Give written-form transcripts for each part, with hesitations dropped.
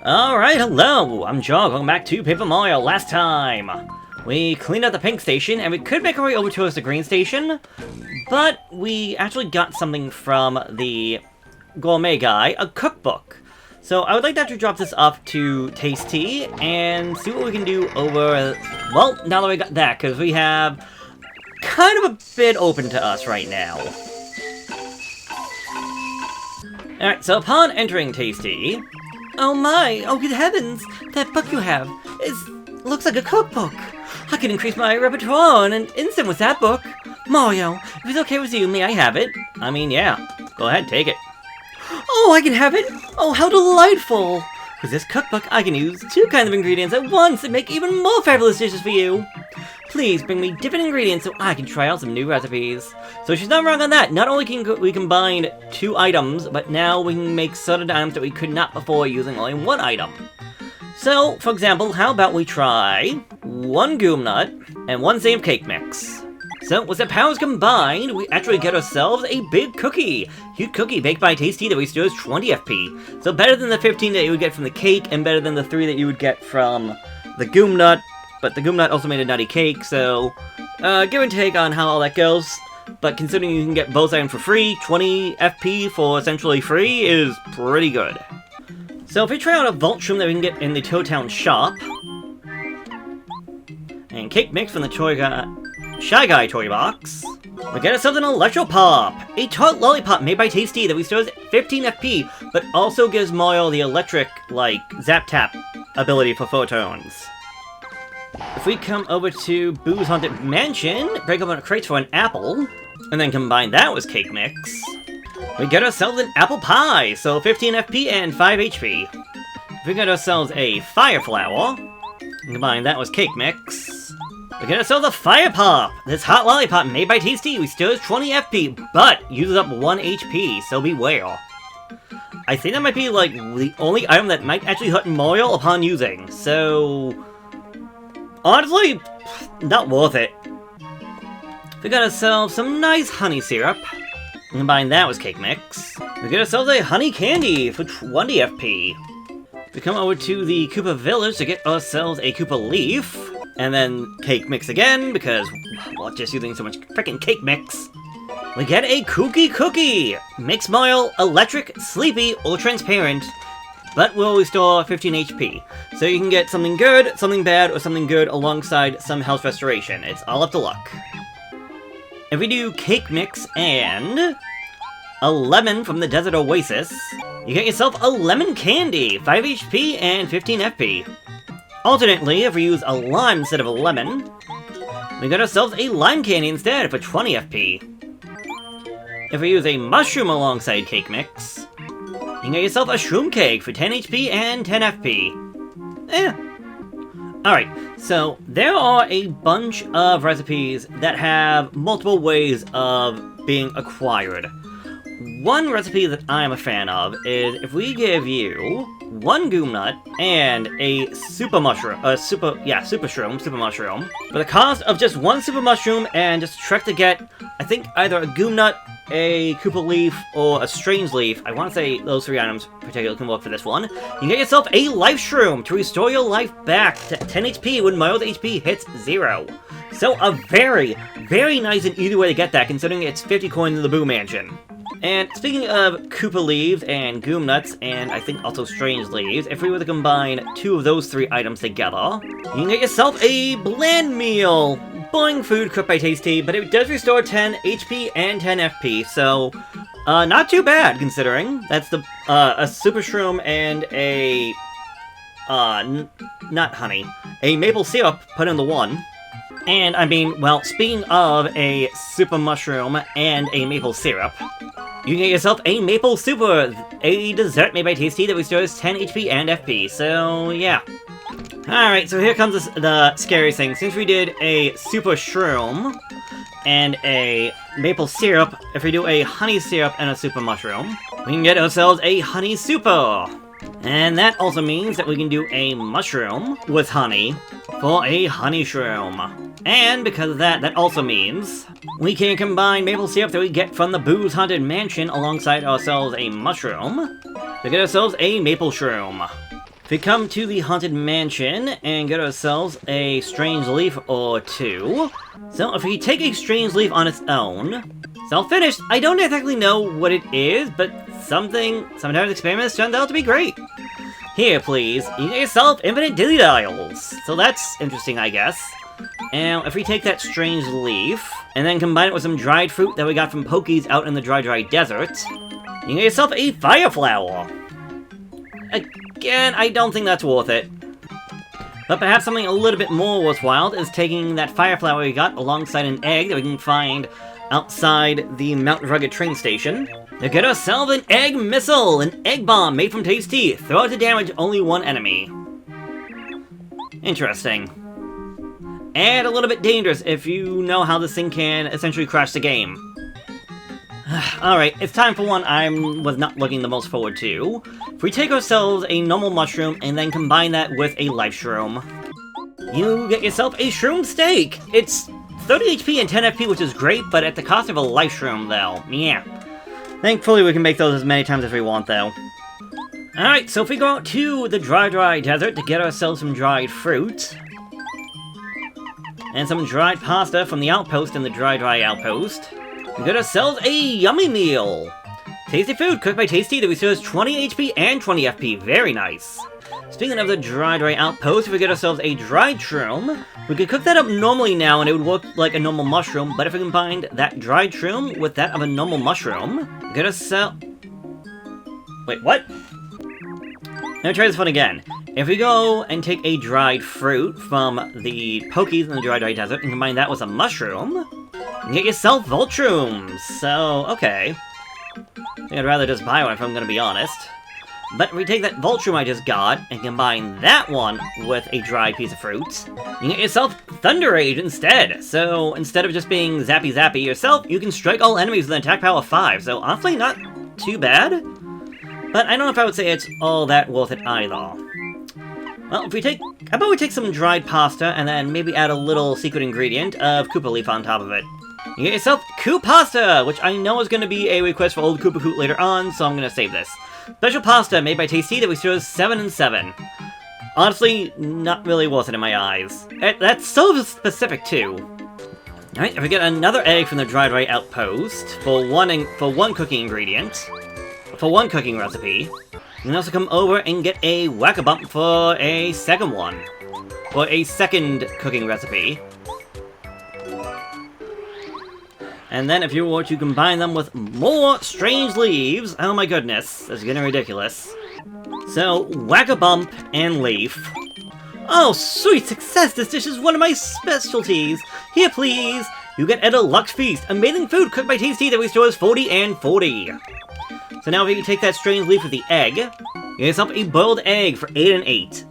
Alright, hello! I'm Joe, welcome back to Paper Mario. Last time, we cleaned out the pink station, and we could make our way over towards the green station, but we actually got something from the Gourmet Guy, a cookbook. So I would like to actually drop this off to Tayce T, and see what we can do over... Well, now that we got that, because we have kind of a bit open to us right now. Alright, so upon entering Tayce T... Oh my, oh good heavens, that book you have looks like a cookbook. I can increase my repertoire in an instant with that book. Mario, if it's okay with you, may I have it? I mean, yeah, go ahead, take it. Oh, I can have it? Oh, how delightful! With this cookbook, I can use 2 kinds of ingredients at once and make even more fabulous dishes for you. Please bring me different ingredients so I can try out some new recipes. So she's not wrong on that. Not only can we combine 2 items, but now we can make certain items that we could not before using only 1 item. So, for example, how about we try 1 Goom Nut and 1 same cake mix. So, with the powers combined, we actually get ourselves a big cookie. Huge cookie baked by Tayce T that restores 20 FP. So better than the 15 that you would get from the cake, and better than the 3 that you would get from the Goom Nut. But the Goom Nut also made a nutty cake, so give and take on how all that goes. But considering you can get both items for free, 20 FP for essentially free is pretty good. So if we try out a Vault Shroom that we can get in the Toad Town shop, and cake mix from the Shy Guy toy box, we get ourselves an Electro Pop, a tart lollipop made by Tayce T that restores 15 FP, but also gives Mario the electric, like, Zap Tap ability for photons. If we come over to Boo's Haunted Mansion, break open crates for an apple, and then combine that with cake mix, we get ourselves an apple pie, so 15 FP and 5 HP. If we get ourselves a fire flower, and combine that with cake mix, we get ourselves a fire pop. This hot lollipop made by Tayce T restores 20 FP, but uses up 1 HP, so beware. I think that might be like the only item that might actually hurt Mario upon using, so... honestly, not worth it. We got ourselves some nice honey syrup. Combine that with cake mix. We get ourselves a honey candy for 20 FP. We come over to the Koopa Village to get ourselves a Koopa Leaf. And then cake mix again, because, well, just using so much freaking cake mix. We get a Kooky Cookie! Makes Mario electric, sleepy, or transparent, but will restore 15 HP. So you can get something good, something bad, or something good alongside some health restoration. It's all up to luck. If we do cake mix and a lemon from the Desert Oasis, you get yourself a lemon candy, 5 HP and 15 FP. Alternately, if we use a lime instead of a lemon, we get ourselves a lime candy instead for 20 FP. If we use a mushroom alongside cake mix, you can get yourself a shroom cake for 10 HP and 10 FP. Alright, so there are a bunch of recipes that have multiple ways of being acquired. One recipe that I'm a fan of is if we give you 1 Goom Nut and a super mushroom, super mushroom, for the cost of just 1 super mushroom and just a trek to get, I think, either a Goom Nut, a Koopa Leaf, or a Strange Leaf. I want to say those 3 items particularly can work for this one. You can get yourself a Life Shroom to restore your life back to 10 HP when Mario's HP hits 0. So a very, very nice and easy way to get that, considering it's 50 coins in the Boo Mansion. And speaking of Koopa Leaves and Goom Nuts, and I think also Strange Leaves, if we were to combine 2 of those 3 items together, you can get yourself a Bland Meal! Boring food cooked by Tayce T, but it does restore 10 HP and 10 FP, so not too bad considering. That's the a Super Shroom and a not honey, a maple syrup put in the one. And I mean, well, speaking of a super mushroom and a maple syrup, you can get yourself a maple super, a dessert made by Tayce T that restores 10 HP and FP, so yeah. Alright, so here comes the scary thing. Since we did a super shroom and a maple syrup, if we do a honey syrup and a super mushroom, we can get ourselves a honey super. And that also means that we can do a mushroom with honey for a honey shroom. And because of that, that also means we can combine maple syrup that we get from the Boo's Haunted Mansion alongside ourselves a mushroom to get ourselves a maple shroom. We come to the Haunted Mansion and get ourselves a strange leaf or two. So if we take a strange leaf on its own, it's all finished. I don't exactly know what it is, but sometimes experiments turned out to be great. Here, please, you get yourself infinite dilly dials. So that's interesting, I guess. Now, if we take that strange leaf, and then combine it with some dried fruit that we got from Pokies out in the dry desert, you get yourself a fire flower. Again, I don't think that's worth it. But perhaps something a little bit more worthwhile is taking that fire flower we got alongside an egg that we can find outside the Mount Rugged train station. To get ourselves an egg missile, an egg bomb made from Tayce T. Throw it to damage only one enemy. Interesting. And a little bit dangerous if you know how this thing can essentially crash the game. Alright, it's time for one I was not looking the most forward to. If we take ourselves a normal mushroom and then combine that with a life shroom, you get yourself a shroom steak! It's 30 HP and 10 FP, which is great, but at the cost of a life shroom, though. Yeah. Thankfully, we can make those as many times as we want, though. Alright, so if we go out to the dry desert to get ourselves some dried fruit, and some dried pasta from the outpost in the dry outpost, we get ourselves a yummy meal! Tasty food cooked by Tayce T that restores 20 HP and 20 FP. Very nice. Speaking of the dry outpost, if we get ourselves a dried shroom, we could cook that up normally now and it would work like a normal mushroom, but if we combined that dried shroom with that of a normal mushroom, we get ourselves... Wait, what? Let me try this one again. If we go and take a dried fruit from the Pokies in the dry desert and combine that with a mushroom, you can get yourself Voltrooms. So, okay. I think I'd rather just buy one if I'm gonna be honest. But if we take that Voltroom I just got and combine that one with a dried piece of fruit, you can get yourself Thunder Rage instead. So instead of just being zappy yourself, you can strike all enemies with an attack power of 5. So honestly, not too bad. But I don't know if I would say it's all that worth it either. Well, if we take... How about we take some dried pasta and then maybe add a little secret ingredient of Koopa Leaf on top of it. You get yourself Koo Pasta, which I know is going to be a request for old Koopa Koot later on, so I'm going to save this. Special pasta made by Tayce T that restores 7 and 7. Honestly, not really worth it in my eyes. That's so specific too. Alright, if we get another egg from the dry outpost for one cooking ingredient, for one cooking recipe, you can also come over and get a Whack-A-Bump for a second one. For a second cooking recipe. And then if you were to combine them with more strange leaves, oh my goodness, that's getting ridiculous. So, Whack-A-Bump and leaf. Oh, sweet success! This dish is one of my specialties! Here, please! You get a deluxe feast, amazing food cooked by Tayce T that restores 40 and 40. So now if you can take that strange leaf with the egg, you get yourself a boiled egg for 8 and 8.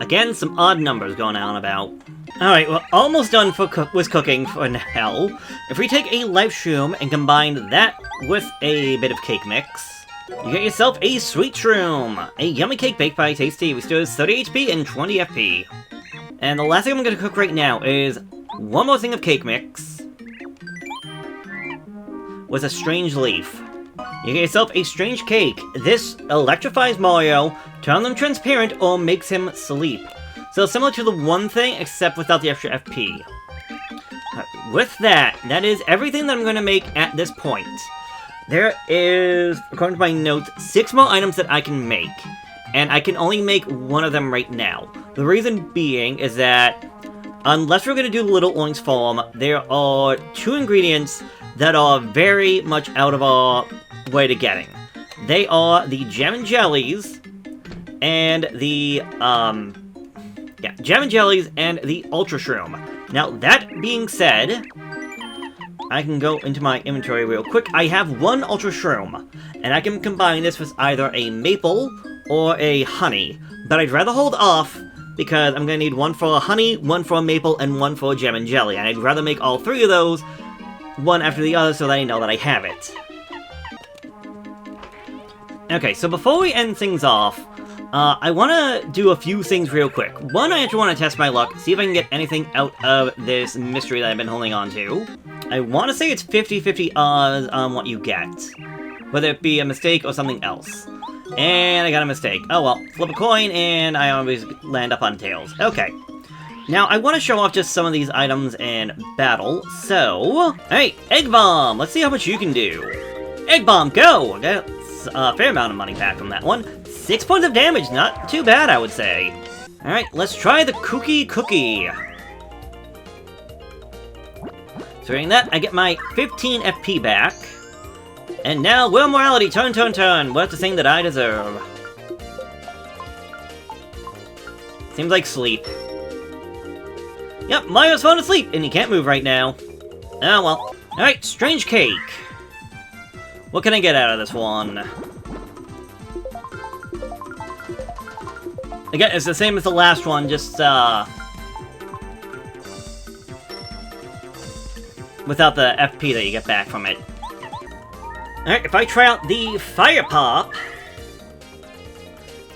Again, some odd numbers going on about. Alright, we're almost done with cooking for now. If we take a life shroom and combine that with a bit of cake mix, you get yourself a sweet shroom! A yummy cake baked by Tayce T, restores 30 HP and 20 FP. And the last thing I'm going to cook right now is one more thing of cake mix with a strange leaf. You get yourself a strange cake. This electrifies Mario, turns him transparent, or makes him sleep. So similar to the one thing, except without the extra FP. With that is everything that I'm going to make at this point. There is, according to my notes, 6 more items that I can make. And I can only make one of them right now. The reason being is that, unless we're going to do the Little Orange Farm, there are 2 ingredients that are very much out of our way to getting. They are the Gem and Jellies, and the, Gem and Jellies and the Ultra Shroom. Now, that being said, I can go into my inventory real quick. I have 1 Ultra Shroom, and I can combine this with either a Maple or a Honey, but I'd rather hold off because I'm going to need 1 for a Honey, 1 for a Maple, and 1 for a Gem and Jelly, and I'd rather make all 3 of those, one after the other, so that I know that I have it. Okay, so before we end things off, I want to do a few things real quick. One, I actually want to test my luck, see if I can get anything out of this mystery that I've been holding on to. I want to say it's 50-50 odds on what you get, whether it be a mistake or something else. And I got a mistake. Oh well, flip a coin, and I always land up on tails. Okay. Now, I want to show off just some of these items in battle, so... Alright, Egg Bomb! Let's see how much you can do. Egg Bomb, go! I got a fair amount of money back from that one. 6 points of damage, not too bad, I would say. Alright, let's try the Cookie. So doing that, I get my 15 FP back. And now, Will Morality, turn. What's the thing that I deserve? Seems like sleep. Yep, Mario's falling asleep, and he can't move right now. Oh well. Alright, Strange Cake. What can I get out of this one? Again, it's the same as the last one, just, without the FP that you get back from it. Alright, if I try out the Fire Pop...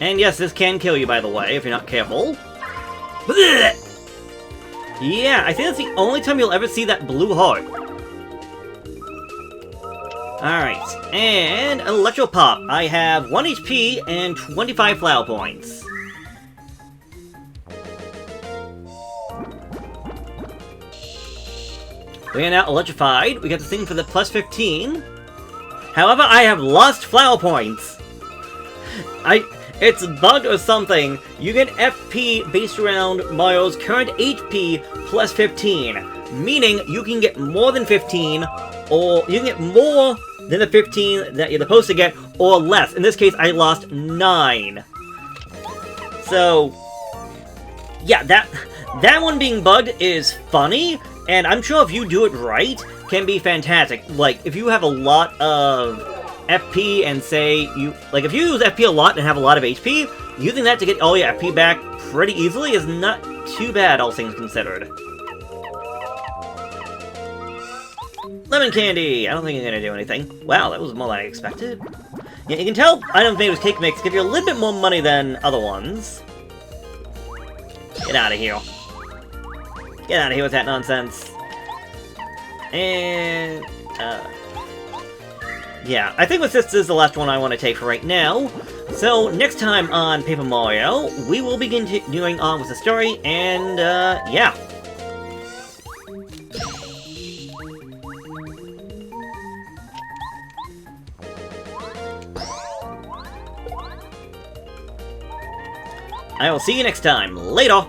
And yes, this can kill you, by the way, if you're not careful. Yeah, I think that's the only time you'll ever see that blue heart. Alright, and Electro Pop. I have 1 HP and 25 flower points. We are now electrified. We got the thing for the plus 15. However, I have lost flower points. It's bugged or something. You get FP based around Mario's current HP plus 15. Meaning, you can get more than 15, or you can get more than the 15 that you're supposed to get, or less. In this case, I lost 9. So, yeah, that one being bugged is funny, and I'm sure if you do it right, can be fantastic. Like, if you have a lot of FP and say you... Like, if you use FP a lot and have a lot of HP, using that to get all your FP back pretty easily is not too bad, all things considered. Lemon Candy! I don't think it's gonna do anything. Wow, that was more than I expected. Yeah, you can tell items made with Cake Mix give you a little bit more money than other ones. Get out of here. Get out of here with that nonsense. And... yeah, I think this is the last one I want to take for right now. So, next time on Paper Mario, we will be continuing on with the story, and, yeah. I will see you next time. Later!